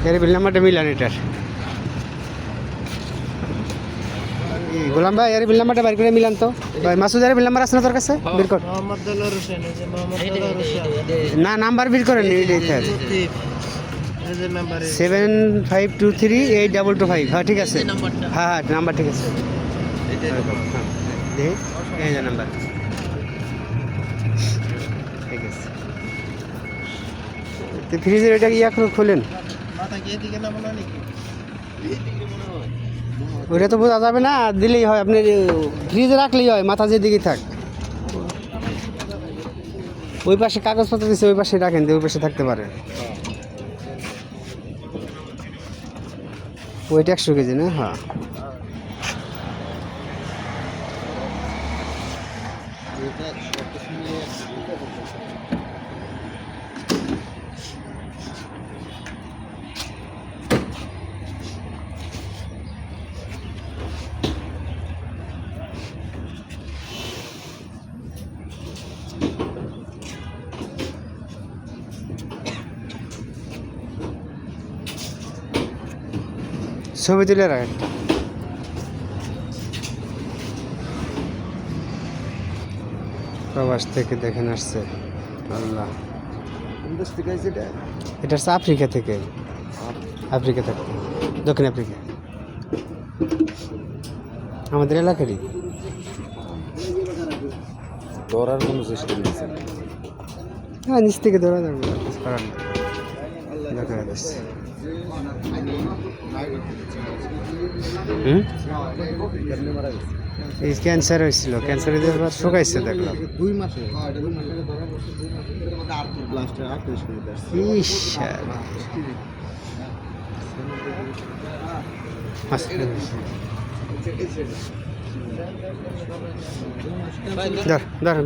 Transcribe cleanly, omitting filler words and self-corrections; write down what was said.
এর বিল নাম্বারটা মিলান এটার। গোলাম ভাই এর বিল নাম্বারটা বাইর করে মিলান তো। ভাই মাসুদের বিল নাম্বার আছে না তোর কাছে? বের কর। মোহাম্মদ দেলোয়ার হোসেন, এই যে মোহাম্মদ দেলোয়ার হোসেন। না নাম্বার বের করেন এইটাই স্যার। এই যে নাম্বারে 75238225। হ্যাঁ ঠিক আছে, হ্যাঁ নাম্বার ঠিক আছে। দেখি এই যে নাম্বার ঠিক আছে। তো ফ্রিজের এটা ইয়া খোলেন, মাথা কি এদিকে না মনে নাকি? ওইটা তো বোঝা যাবে না, দিলেই হয়। আপনি ফ্রিজে রাখলেই হয়, মাথা যেদিকে থাক। ওই পাশে কাগজপত্র দিচ্ছে, ওই পাশে রাখেন, ওই পাশে থাকতে পারে। ওইটা 100 কেজি না? হ্যাঁ ছবি তুলে রাখেন। প্রবাস থেকে দেখেন আসছে। আল্লাহ, এটা হচ্ছে আফ্রিকা থেকে, আফ্রিকা থেকে, দক্ষিণ আফ্রিকা, আমাদের এলাকারই। ধরার কোনো সিস্টেম নেই। হ্যাঁ নিচ থেকে ধরা যাবে, কিছু করার নেই। দেখা যাচ্ছে এই ক্যান্সার হয়েছিল, ক্যান্সার শুকাইছে দেখলাম। 2 মাসে ধর ধর